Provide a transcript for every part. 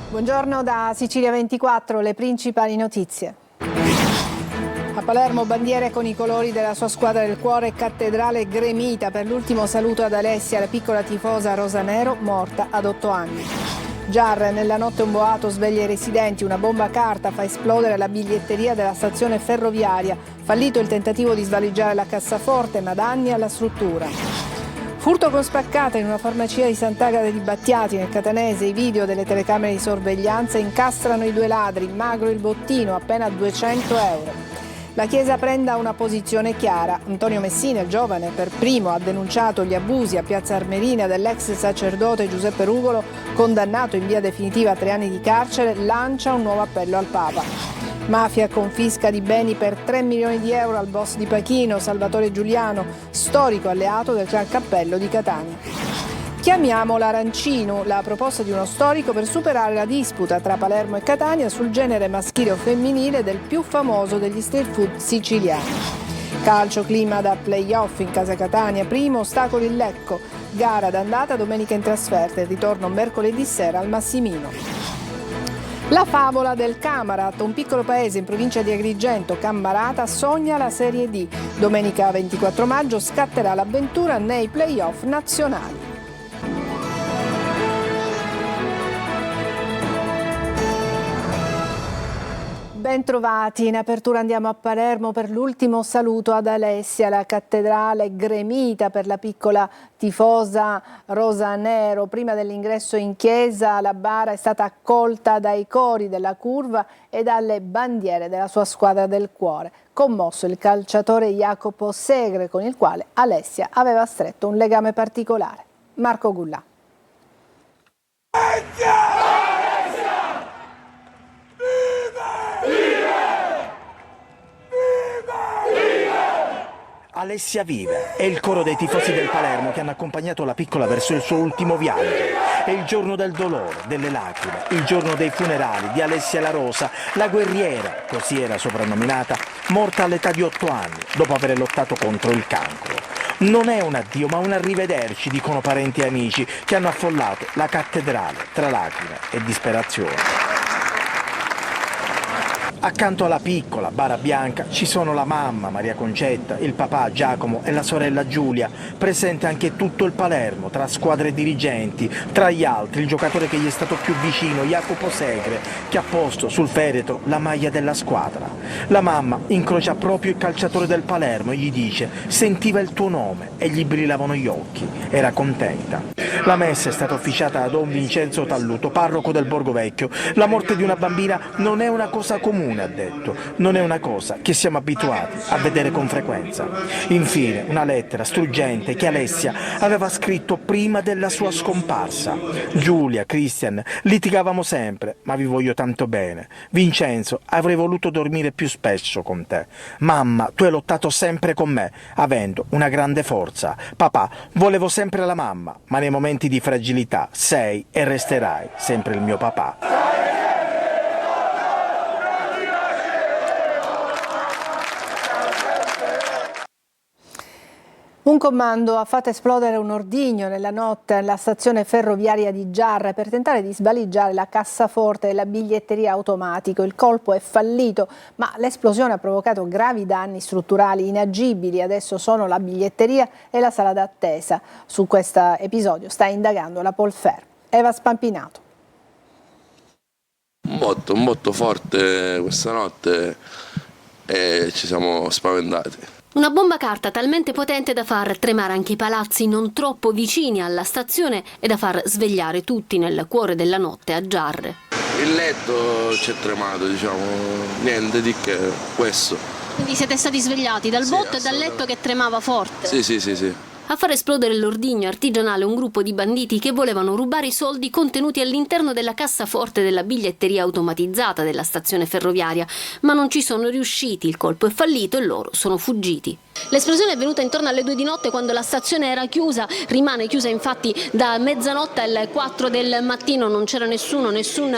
Buongiorno da Sicilia 24, le principali notizie. A Palermo bandiere con i colori della sua squadra del cuore, cattedrale gremita per l'ultimo saluto ad Alessia, la piccola tifosa rosanero morta ad 8 anni. Giar, nella notte un boato sveglia i residenti, una bomba a carta fa esplodere la biglietteria della stazione ferroviaria, fallito il tentativo di svaligiare la cassaforte ma danni alla struttura. Furto con spaccata in una farmacia di Sant'Agata di Battiati nel Catanese, i video delle telecamere di sorveglianza incastrano i due ladri, magro il bottino, appena 200 euro. La Chiesa prenda una posizione chiara. Antonio Messina, il giovane, per primo ha denunciato gli abusi a Piazza Armerina dell'ex sacerdote Giuseppe Rugolo, condannato in via definitiva a 3 anni di carcere, lancia un nuovo appello al Papa. Mafia confisca di beni per 3 milioni di euro al boss di Pachino, Salvatore Giuliano, storico alleato del Clan Cappello di Catania. Chiamiamo l'arancino, la proposta di uno storico per superare la disputa tra Palermo e Catania sul genere maschile o femminile del più famoso degli street food siciliani. Calcio, clima da play-off in casa Catania, primo ostacolo il Lecco, gara d'andata domenica in trasferta, il ritorno mercoledì sera al Massimino. La favola del Camarat, un piccolo paese in provincia di Agrigento, Cammarata, sogna la Serie D. Domenica 24 maggio scatterà l'avventura nei play-off nazionali. Bentrovati, in apertura andiamo a Palermo per l'ultimo saluto ad Alessia, la cattedrale gremita per la piccola tifosa rosanero. Prima dell'ingresso in chiesa la bara è stata accolta dai cori della curva e dalle bandiere della sua squadra del cuore. Commosso il calciatore Jacopo Segre, con il quale Alessia aveva stretto un legame particolare. Marco Gullà. Alessia vive, è il coro dei tifosi del Palermo che hanno accompagnato la piccola verso il suo ultimo viaggio. È il giorno del dolore, delle lacrime, il giorno dei funerali di Alessia La Rosa, la guerriera, così era soprannominata, morta all'età di 8 anni, dopo aver lottato contro il cancro. Non è un addio, ma un arrivederci, dicono parenti e amici che hanno affollato la cattedrale tra lacrime e disperazione. Accanto alla piccola bara bianca ci sono la mamma Maria Concetta, il papà Giacomo e la sorella Giulia, presente anche tutto il Palermo, tra squadre e dirigenti, tra gli altri il giocatore che gli è stato più vicino, Jacopo Segre, che ha posto sul feretro la maglia della squadra. La mamma incrocia proprio il calciatore del Palermo e gli dice: sentiva il tuo nome, e gli brillavano gli occhi, era contenta. La messa è stata officiata da Don Vincenzo Talluto, parroco del Borgo Vecchio. La morte di una bambina non è una cosa comune, ha detto, non è una cosa che siamo abituati a vedere con frequenza. Infine, una lettera struggente che Alessia aveva scritto prima della sua scomparsa. Giulia, Christian, litigavamo sempre, ma vi voglio tanto bene. Vincenzo, avrei voluto dormire più spesso con te. Mamma, tu hai lottato sempre con me, avendo una grande forza. Papà, volevo sempre la mamma, ma nei momenti di fragilità sei e resterai sempre il mio papà. Un comando ha fatto esplodere un ordigno nella notte alla stazione ferroviaria di Giarre per tentare di svaligiare la cassaforte della biglietteria automatico. Il colpo è fallito, ma l'esplosione ha provocato gravi danni strutturali inagibili. Adesso sono la biglietteria e la sala d'attesa. Su questo episodio sta indagando la Polfer. Eva Spampinato. Un botto forte questa notte e ci siamo spaventati. Una bomba carta talmente potente da far tremare anche i palazzi non troppo vicini alla stazione e da far svegliare tutti nel cuore della notte a Giarre. Il letto ci è tremato, diciamo, niente di che, questo. Quindi siete stati svegliati dal botto e dal letto che tremava forte? Sì. A far esplodere l'ordigno artigianale un gruppo di banditi che volevano rubare i soldi contenuti all'interno della cassaforte della biglietteria automatizzata della stazione ferroviaria, ma non ci sono riusciti, il colpo è fallito e loro sono fuggiti. L'esplosione è venuta intorno alle 2 di notte quando la stazione era chiusa, rimane chiusa infatti da mezzanotte alle 4 del mattino, non c'era nessun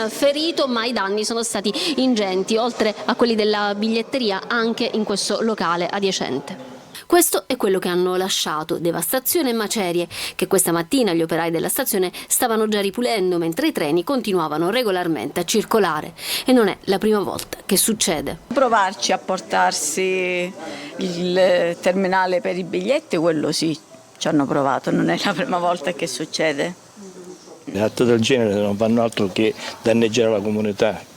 ferito, ma i danni sono stati ingenti, oltre a quelli della biglietteria anche in questo locale adiacente. Questo è quello che hanno lasciato, devastazione e macerie, che questa mattina gli operai della stazione stavano già ripulendo mentre i treni continuavano regolarmente a circolare. E non è la prima volta che succede. Provarci a portarsi il terminale per i biglietti, quello sì, ci hanno provato, non è la prima volta che succede. Atti del genere non fanno altro che danneggiare la comunità.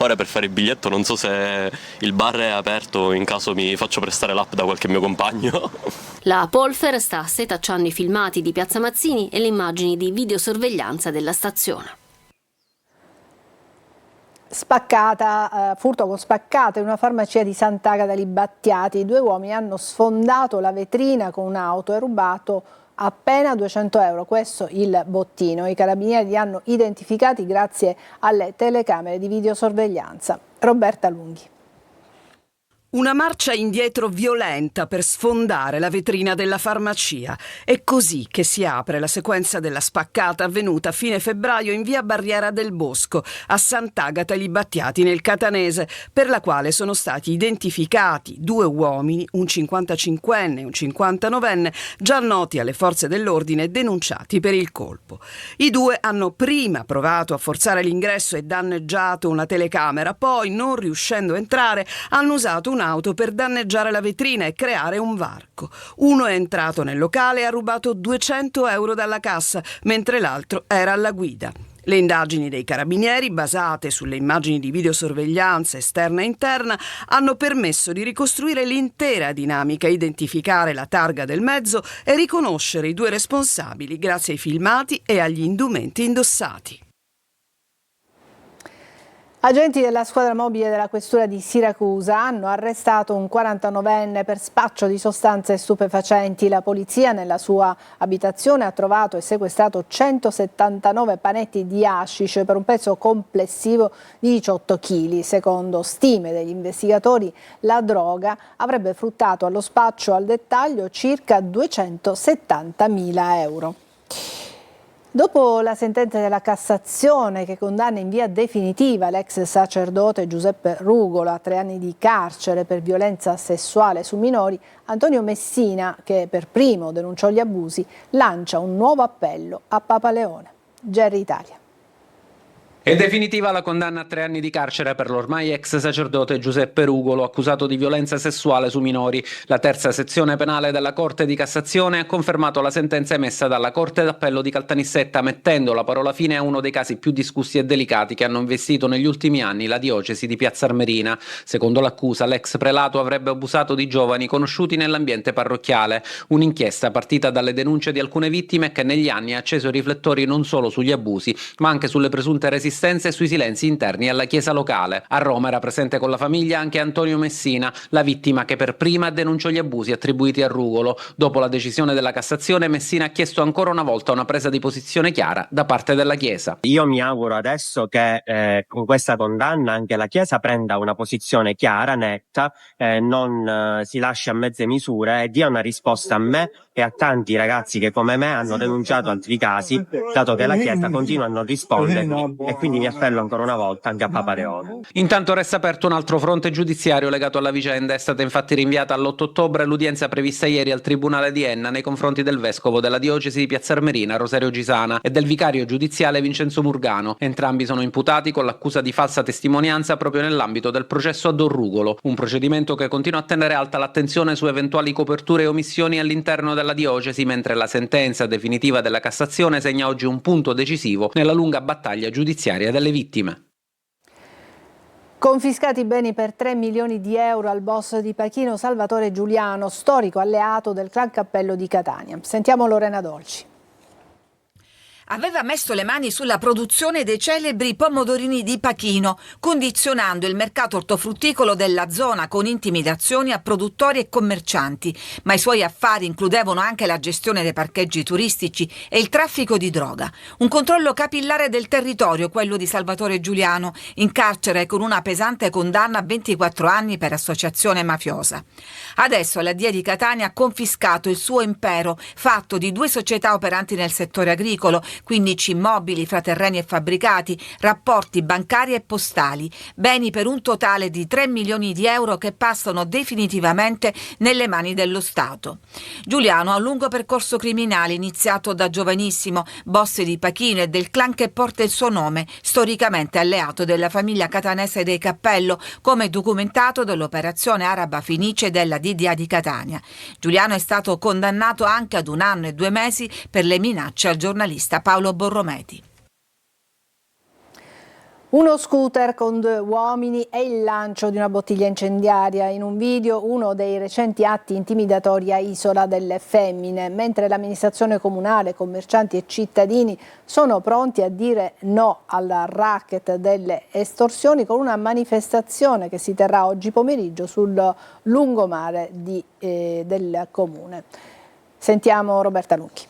Ora per fare il biglietto non so se il bar è aperto, in caso mi faccio prestare l'app da qualche mio compagno. La Polfer sta setacciando i filmati di Piazza Mazzini e le immagini di videosorveglianza della stazione. Furto con spaccata in una farmacia di Sant'Agata di Battiati. 2 uomini hanno sfondato la vetrina con un'auto e rubato appena 200 euro. Questo il bottino. I carabinieri li hanno identificati grazie alle telecamere di videosorveglianza. Roberta Lunghi. Una marcia indietro violenta per sfondare la vetrina della farmacia. È così che si apre la sequenza della spaccata avvenuta a fine febbraio in via Barriera del Bosco, a Sant'Agata agli Battiati nel Catanese, per la quale sono stati identificati 2 uomini, un 55enne e un 59enne, già noti alle forze dell'ordine e denunciati per il colpo. I 2 hanno prima provato a forzare l'ingresso e danneggiato una telecamera, poi, non riuscendo a entrare, hanno usato un'auto per danneggiare la vetrina e creare un varco. Uno è entrato nel locale e ha rubato 200 euro dalla cassa, mentre l'altro era alla guida. Le indagini dei carabinieri, basate sulle immagini di videosorveglianza esterna e interna, hanno permesso di ricostruire l'intera dinamica, identificare la targa del mezzo e riconoscere i 2 responsabili grazie ai filmati e agli indumenti indossati. Agenti della squadra mobile della questura di Siracusa hanno arrestato un 49enne per spaccio di sostanze stupefacenti. La polizia nella sua abitazione ha trovato e sequestrato 179 panetti di hashish per un peso complessivo di 18 kg. Secondo stime degli investigatori, la droga avrebbe fruttato allo spaccio al dettaglio circa 270.000 euro. Dopo la sentenza della Cassazione che condanna in via definitiva l'ex sacerdote Giuseppe Rugolo a 3 anni di carcere per violenza sessuale su minori, Antonio Messina, che per primo denunciò gli abusi, lancia un nuovo appello a Papa Leone. Gerry Italia. È definitiva la condanna a 3 anni di carcere per l'ormai ex sacerdote Giuseppe Rugolo, accusato di violenza sessuale su minori. La terza sezione penale della Corte di Cassazione ha confermato la sentenza emessa dalla Corte d'Appello di Caltanissetta, mettendo la parola fine a uno dei casi più discussi e delicati che hanno investito negli ultimi anni la diocesi di Piazza Armerina. Secondo l'accusa, l'ex prelato avrebbe abusato di giovani conosciuti nell'ambiente parrocchiale. Un'inchiesta partita dalle denunce di alcune vittime che negli anni ha acceso i riflettori non solo sugli abusi, ma anche sulle presunte resistenze e sui silenzi interni alla chiesa locale. A Roma era presente con la famiglia anche Antonio Messina, la vittima che per prima denunciò gli abusi attribuiti a Rugolo. Dopo la decisione della Cassazione, Messina ha chiesto ancora una volta una presa di posizione chiara da parte della Chiesa. Io mi auguro adesso che con questa condanna anche la Chiesa prenda una posizione chiara, netta, non si lasci a mezze misure e dia una risposta a me e a tanti ragazzi che come me hanno denunciato altri casi, dato che la Chiesa continua a non rispondere, e quindi mi appello ancora una volta anche a Papa Leone. Intanto resta aperto un altro fronte giudiziario legato alla vicenda. È stata infatti rinviata all'8 ottobre l'udienza prevista ieri al Tribunale di Enna nei confronti del vescovo della diocesi di Piazza Armerina, Rosario Gisana, e del vicario giudiziale Vincenzo Murgano. Entrambi sono imputati con l'accusa di falsa testimonianza proprio nell'ambito del processo a Don Rugolo, un procedimento che continua a tenere alta l'attenzione su eventuali coperture e omissioni all'interno della diocesi, mentre la sentenza definitiva della Cassazione segna oggi un punto decisivo nella lunga battaglia giudiziaria delle vittime. Confiscati beni per 3 milioni di euro al boss di Pachino Salvatore Giuliano, storico alleato del Clan Cappello di Catania. Sentiamo Lorena Dolci. Aveva messo le mani sulla produzione dei celebri pomodorini di Pachino, condizionando il mercato ortofrutticolo della zona con intimidazioni a produttori e commercianti, ma i suoi affari includevano anche la gestione dei parcheggi turistici e il traffico di droga. Un controllo capillare del territorio, quello di Salvatore Giuliano, in carcere con una pesante condanna a 24 anni per associazione mafiosa. Adesso la DIA di Catania ha confiscato il suo impero, fatto di 2 società operanti nel settore agricolo, 15 immobili fra terreni e fabbricati, rapporti bancari e postali, beni per un totale di 3 milioni di euro che passano definitivamente nelle mani dello Stato. Giuliano ha un lungo percorso criminale iniziato da giovanissimo, boss di Pachino e del clan che porta il suo nome, storicamente alleato della famiglia catanese dei Cappello, come documentato dall'operazione Araba Fenice della DDA di Catania. Giuliano è stato condannato anche ad 1 anno e 2 mesi per le minacce al giornalista Paolo Borrometi. Uno scooter con 2 uomini e il lancio di una bottiglia incendiaria. In un video uno dei recenti atti intimidatori a Isola delle Femmine, mentre l'amministrazione comunale, commercianti e cittadini sono pronti a dire no al racket delle estorsioni con una manifestazione che si terrà oggi pomeriggio sul lungomare del comune. Sentiamo Roberta Lucchi.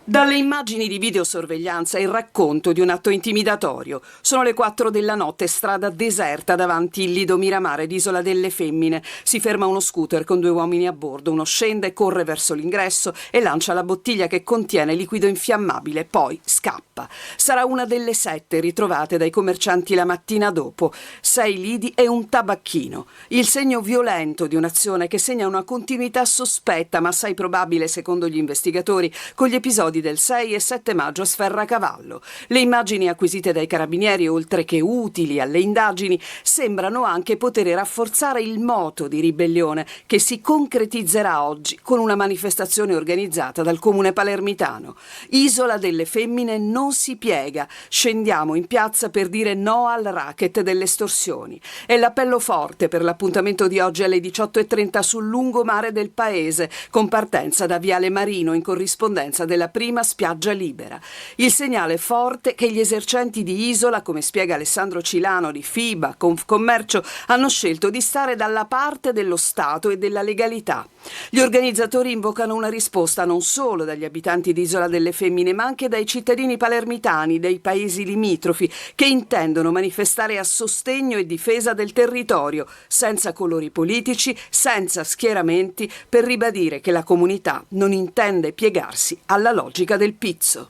Dalle immagini di videosorveglianza il racconto di un atto intimidatorio. Sono le 4 della notte, strada deserta davanti il lido Miramare di Isola delle Femmine. Si ferma uno scooter con 2 uomini a bordo. Uno scende, corre verso l'ingresso e lancia la bottiglia che contiene liquido infiammabile, poi scappa. Sarà una delle 7 ritrovate dai commercianti la mattina dopo. 6 lidi e un tabacchino. Il segno violento di un'azione che segna una continuità sospetta, ma assai probabile secondo gli investigatori, con gli episodi del 6 e 7 maggio a Sferracavallo. Le immagini acquisite dai carabinieri, oltre che utili alle indagini, sembrano anche poter rafforzare il moto di ribellione che si concretizzerà oggi con una manifestazione organizzata dal comune palermitano. Isola delle Femmine non si piega. Scendiamo in piazza per dire no al racket delle estorsioni. È l'appello forte per l'appuntamento di oggi alle 18:30 sul lungomare del paese, con partenza da Viale Marino in corrispondenza della prima spiaggia libera. Il segnale forte che gli esercenti di Isola, come spiega Alessandro Cilano di FIBA Confcommercio, hanno scelto di stare dalla parte dello Stato e della legalità. Gli organizzatori invocano una risposta non solo dagli abitanti di Isola delle Femmine, ma anche dai cittadini palermitani dei paesi limitrofi che intendono manifestare a sostegno e difesa del territorio, senza colori politici, senza schieramenti, per ribadire che la comunità non intende piegarsi alla logica del pizzo.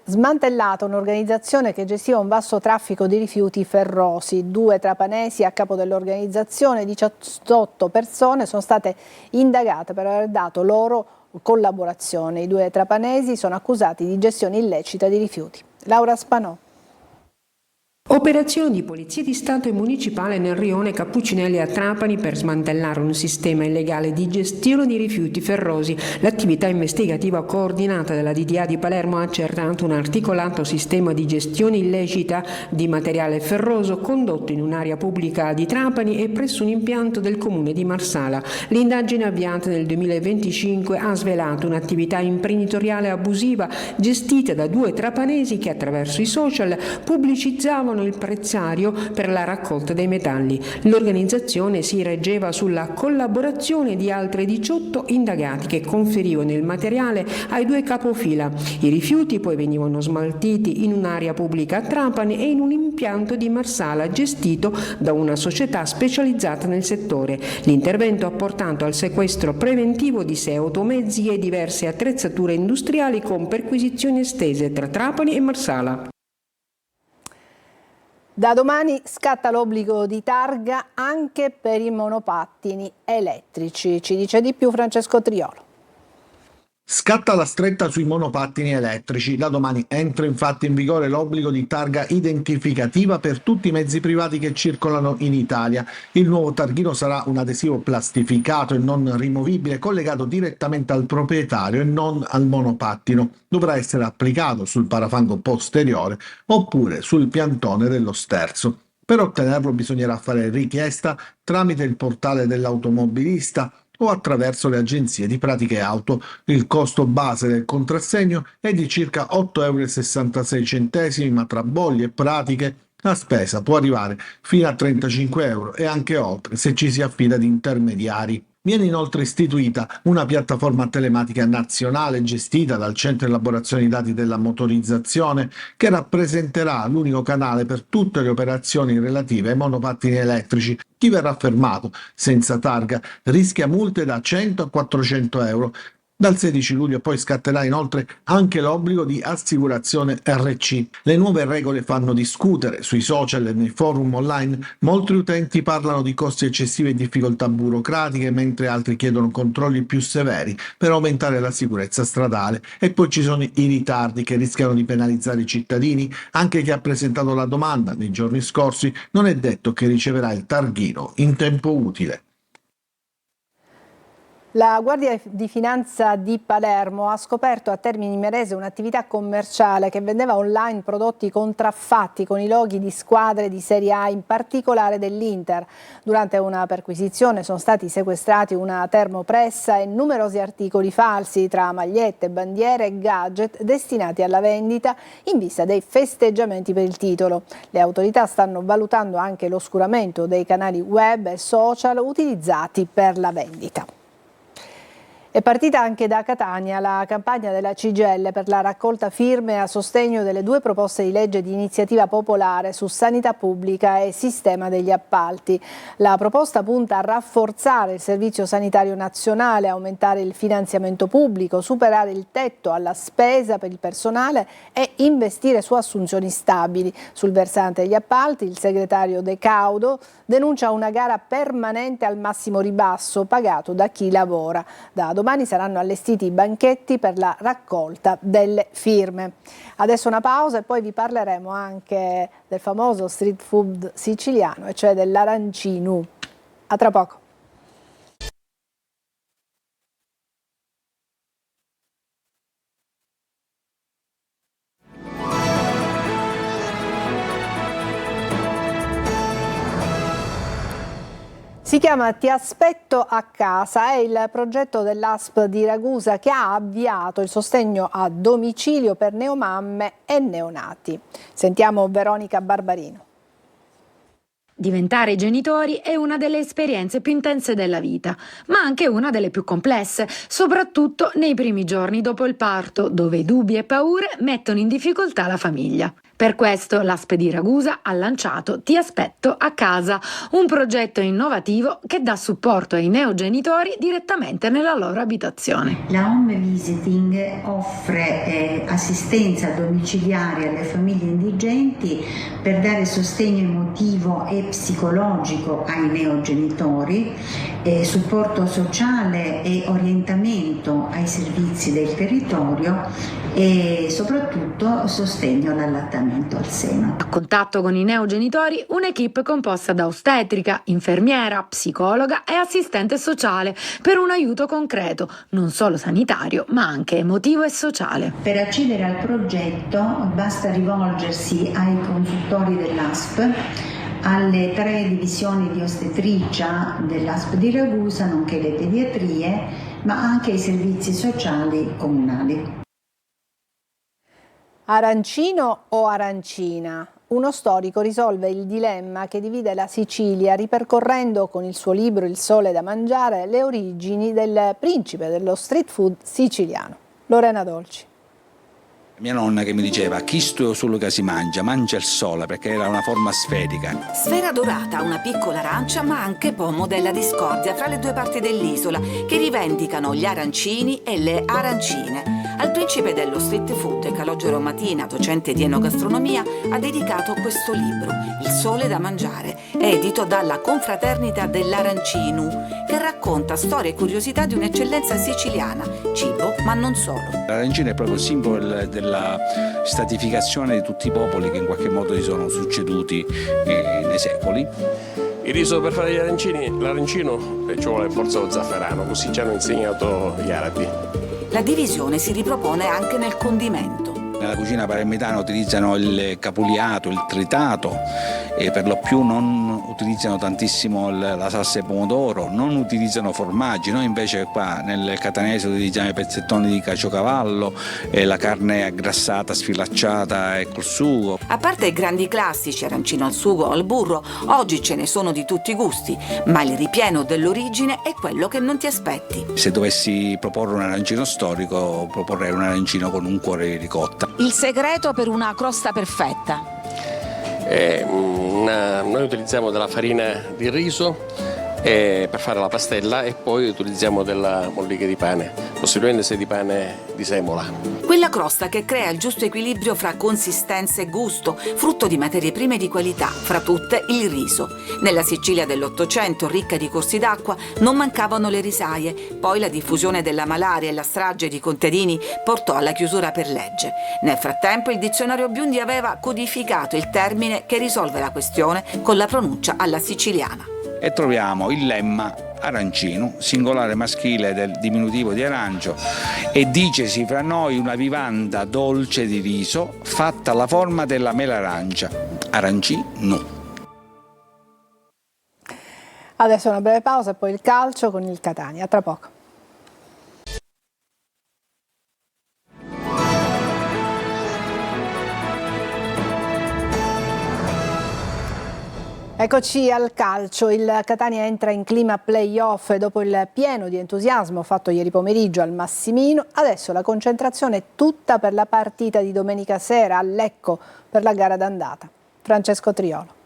Smantellata un'organizzazione che gestiva un vasto traffico di rifiuti ferrosi. 2 trapanesi a capo dell'organizzazione, 18 persone sono state indagate per aver dato loro collaborazione. I 2 trapanesi sono accusati di gestione illecita di rifiuti. Laura Spanò. Operazione di Polizia di Stato e Municipale nel rione Cappuccinelli a Trapani per smantellare un sistema illegale di gestione di rifiuti ferrosi. L'attività investigativa coordinata dalla DDA di Palermo ha accertato un articolato sistema di gestione illecita di materiale ferroso condotto in un'area pubblica di Trapani e presso un impianto del comune di Marsala. L'indagine avviata nel 2025 ha svelato un'attività imprenditoriale abusiva gestita da 2 trapanesi che attraverso i social pubblicizzavano il prezzario per la raccolta dei metalli. L'organizzazione si reggeva sulla collaborazione di altre 18 indagati che conferivano il materiale ai 2 capofila. I rifiuti poi venivano smaltiti in un'area pubblica a Trapani e in un impianto di Marsala gestito da una società specializzata nel settore. L'intervento ha portato al sequestro preventivo di 6 automezzi e diverse attrezzature industriali con perquisizioni estese tra Trapani e Marsala. Da domani scatta l'obbligo di targa anche per i monopattini elettrici. Ci dice di più Francesco Triolo. Scatta la stretta sui monopattini elettrici. Da domani entra infatti in vigore l'obbligo di targa identificativa per tutti i mezzi privati che circolano in Italia. Il nuovo targhino sarà un adesivo plastificato e non rimovibile, collegato direttamente al proprietario e non al monopattino. Dovrà essere applicato sul parafango posteriore oppure sul piantone dello sterzo. Per ottenerlo bisognerà fare richiesta tramite il portale dell'automobilista o attraverso le agenzie di pratiche auto. Il costo base del contrassegno è di circa 8,66 euro, ma tra bolli e pratiche la spesa può arrivare fino a 35 euro e anche oltre se ci si affida ad intermediari. Viene inoltre istituita una piattaforma telematica nazionale gestita dal Centro di Elaborazione dei Dati della Motorizzazione che rappresenterà l'unico canale per tutte le operazioni relative ai monopattini elettrici. Chi verrà fermato senza targa rischia multe da 100 a 400 euro. Dal 16 luglio poi scatterà inoltre anche l'obbligo di assicurazione RC. Le nuove regole fanno discutere. Sui social e nei forum online molti utenti parlano di costi eccessivi e difficoltà burocratiche, mentre altri chiedono controlli più severi per aumentare la sicurezza stradale. E poi ci sono i ritardi che rischiano di penalizzare i cittadini. Anche chi ha presentato la domanda nei giorni scorsi non è detto che riceverà il targhino in tempo utile. La Guardia di Finanza di Palermo ha scoperto a Termini Imerese un'attività commerciale che vendeva online prodotti contraffatti con i loghi di squadre di Serie A, in particolare dell'Inter. Durante una perquisizione sono stati sequestrati una termopressa e numerosi articoli falsi, tra magliette, bandiere e gadget destinati alla vendita in vista dei festeggiamenti per il titolo. Le autorità stanno valutando anche l'oscuramento dei canali web e social utilizzati per la vendita. È partita anche da Catania la campagna della CGIL per la raccolta firme a sostegno delle 2 proposte di legge di iniziativa popolare su sanità pubblica e sistema degli appalti. La proposta punta a rafforzare il servizio sanitario nazionale, aumentare il finanziamento pubblico, superare il tetto alla spesa per il personale e investire su assunzioni stabili. Sul versante degli appalti, il segretario De Caudo denuncia una gara permanente al massimo ribasso pagato da chi lavora. Da domani saranno allestiti i banchetti per la raccolta delle firme. Adesso una pausa e poi vi parleremo anche del famoso street food siciliano, e cioè dell'arancino. A tra poco. Si chiama Ti aspetto a casa, è il progetto dell'ASP di Ragusa che ha avviato il sostegno a domicilio per neomamme e neonati. Sentiamo Veronica Barbarino. Diventare genitori è una delle esperienze più intense della vita, ma anche una delle più complesse, soprattutto nei primi giorni dopo il parto, dove dubbi e paure mettono in difficoltà la famiglia. Per questo l'ASP di Ragusa ha lanciato Ti aspetto a casa, un progetto innovativo che dà supporto ai neogenitori direttamente nella loro abitazione. La home visiting offre assistenza domiciliare alle famiglie indigenti per dare sostegno emotivo e psicologico ai neogenitori, supporto sociale e orientamento ai servizi del territorio e soprattutto sostegno all'allattamento al seno. A contatto con i neogenitori un'equipe composta da ostetrica, infermiera, psicologa e assistente sociale per un aiuto concreto, non solo sanitario ma anche emotivo e sociale. Per accedere al progetto basta rivolgersi ai consultori dell'ASP, alle 3 divisioni di ostetricia dell'ASP di Ragusa, nonché le pediatrie, ma anche ai servizi sociali comunali. Arancino o arancina? Uno storico risolve il dilemma che divide la Sicilia ripercorrendo con il suo libro Il sole da mangiare le origini del principe dello street food siciliano. Lorena Dolci. Mia nonna che mi diceva «Chisto è solo che si mangia il sole», perché era una forma sferica. Sfera dorata, una piccola arancia, ma anche pomo della discordia tra le 2 parti dell'isola, che rivendicano gli arancini e le arancine. Al principe dello street food, Calogero Matina, docente di enogastronomia, ha dedicato questo libro, Il sole da mangiare, edito dalla Confraternita dell'Arancinu, che racconta storie e curiosità di un'eccellenza siciliana, cibo ma non solo. L'arancino è proprio il simbolo della stratificazione di tutti i popoli che in qualche modo si sono succeduti nei secoli. Il riso per fare gli arancini, l'arancino ci vuole forza lo zafferano, così ci hanno insegnato gli arabi. La divisione si ripropone anche nel condimento. Nella cucina palermitana utilizzano il capuliato, il tritato e per lo più non utilizzano tantissimo la salsa di pomodoro, non utilizzano formaggi. Noi invece qua nel catanese utilizziamo i pezzettoni di caciocavallo, la carne aggrassata, sfilacciata e col sugo. A parte i grandi classici, arancino al sugo o al burro, oggi ce ne sono di tutti i gusti, ma il ripieno dell'origine è quello che non ti aspetti. Se dovessi proporre un arancino storico, proporrei un arancino con un cuore di ricotta. Il segreto per una crosta perfetta? Noi utilizziamo della farina di riso, per fare la pastella, e poi utilizziamo della mollica di pane, possibilmente se di pane di semola. Quella crosta che crea il giusto equilibrio fra consistenza e gusto, frutto di materie prime di qualità, fra tutte il riso. Nella Sicilia dell'Ottocento, ricca di corsi d'acqua, non mancavano le risaie. Poi la diffusione della malaria e la strage di contadini portò alla chiusura per legge. Nel frattempo il dizionario Biondi aveva codificato il termine che risolve la questione con la pronuncia alla siciliana. E troviamo il lemma arancino, singolare maschile del diminutivo di arancio, e dicesi fra noi una vivanda dolce di riso fatta alla forma della mela arancia, arancino. Adesso una breve pausa e poi il calcio con il Catania. A tra poco. Eccoci al calcio, il Catania entra in clima play-off e dopo il pieno di entusiasmo fatto ieri pomeriggio al Massimino, adesso la concentrazione è tutta per la partita di domenica sera a Lecco per la gara d'andata. Francesco Triolo.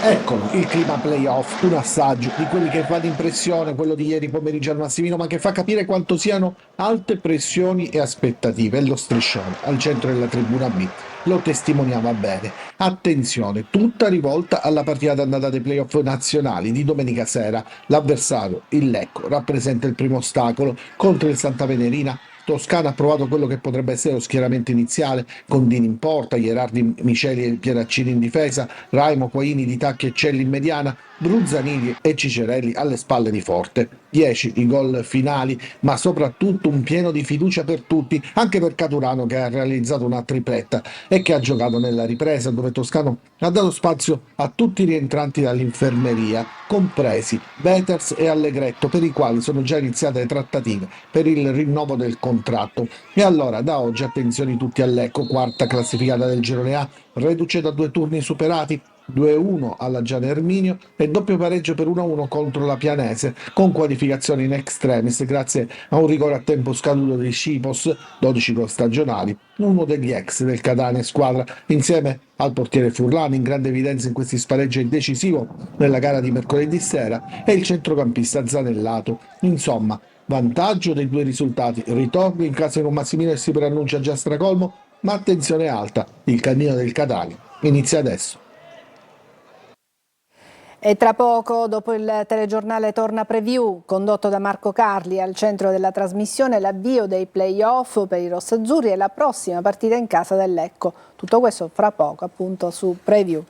Eccolo, il clima playoff, un assaggio di quelli che fa l'impressione, quello di ieri pomeriggio al Massimino, ma che fa capire quanto siano alte pressioni e aspettative. E lo striscione al centro della tribuna B lo testimoniava bene. Attenzione, tutta rivolta alla partita d'andata dei playoff nazionali di domenica sera. L'avversario, il Lecco, rappresenta il primo ostacolo contro il Santa Venerina. Toscana ha provato quello che potrebbe essere lo schieramento iniziale, con Dini in porta, Gherardi, Miceli e Pieraccini in difesa, Raimo, Quaini, Di Tacchi e Celli in mediana, Bruzzanini e Cicerelli alle spalle di Forte. 10 i gol finali, ma soprattutto un pieno di fiducia per tutti, anche per Caturano che ha realizzato una tripletta e che ha giocato nella ripresa, dove Toscano ha dato spazio a tutti i rientranti dall'infermeria, compresi Veters e Allegretto, per i quali sono già iniziate le trattative per il rinnovo del contratto. E allora da oggi attenzioni tutti a Lecco, quarta classificata del girone A, reduce da 2 turni superati, 2-1 alla Gian Erminio e doppio pareggio per 1-1 contro la Pianese, con qualificazione in extremis grazie a un rigore a tempo scaduto di Scipos, 12 gol stagionali, uno degli ex del Catania squadra, insieme al portiere Furlani, in grande evidenza in questi spareggi decisivo nella gara di mercoledì sera, e il centrocampista Zanellato. Insomma, vantaggio dei 2 risultati, ritorno in casa con Massimino e si preannuncia già stracolmo, ma attenzione alta, il cammino del Catania inizia adesso. E tra poco, dopo il telegiornale Torna Preview, condotto da Marco Carli, al centro della trasmissione l'avvio dei play-off per i rossazzurri e la prossima partita in casa del Lecco. Tutto questo fra poco, appunto, su Preview.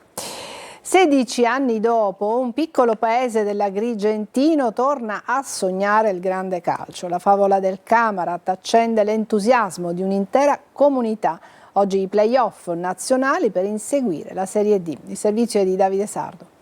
16 anni dopo, un piccolo paese dell'Agrigentino torna a sognare il grande calcio. La favola del Camarat accende l'entusiasmo di un'intera comunità. Oggi i play-off nazionali per inseguire la Serie D. Il servizio è di Davide Sardo.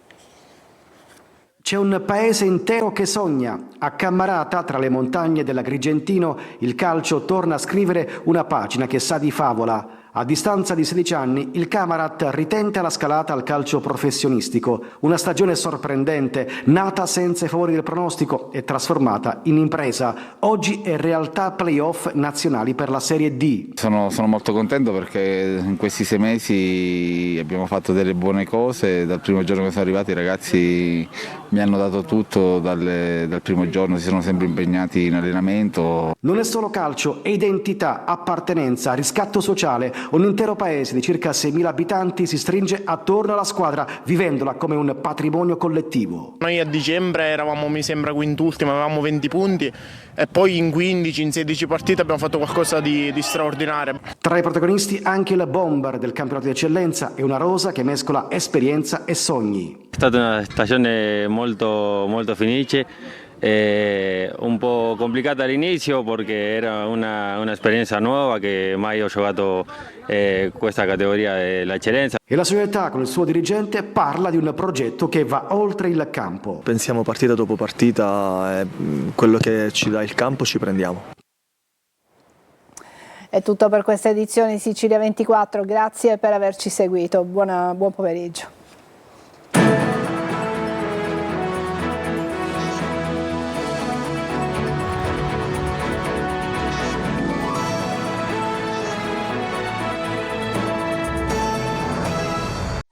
C'è un paese intero che sogna. A Cammarata, tra le montagne dell'Agrigentino, il calcio torna a scrivere una pagina che sa di favola. A distanza di 16 anni, il Camarat ritenta la scalata al calcio professionistico. Una stagione sorprendente, nata senza i favori del pronostico e trasformata in impresa. Oggi è realtà play-off nazionali per la Serie D. Sono molto contento perché in questi 6 mesi abbiamo fatto delle buone cose. Dal primo giorno che sono arrivati i ragazzi mi hanno dato tutto dal primo giorno, si sono sempre impegnati in allenamento. Non è solo calcio, è identità, appartenenza, riscatto sociale. Un intero paese di circa 6.000 abitanti si stringe attorno alla squadra, vivendola come un patrimonio collettivo. Noi a dicembre eravamo, mi sembra, quintultimi, avevamo 20 punti e poi in 15, in 16 partite abbiamo fatto qualcosa di straordinario. Tra i protagonisti anche il bomber del campionato di eccellenza e una rosa che mescola esperienza e sogni. È stata una stagione molto felice. Un po' complicata all'inizio perché era un'esperienza nuova che mai ho giocato questa categoria dell'eccellenza. E la società con il suo dirigente parla di un progetto che va oltre il campo. Pensiamo partita dopo partita, quello che ci dà il campo ci prendiamo. È tutto per questa edizione di Sicilia 24, grazie per averci seguito, buon pomeriggio.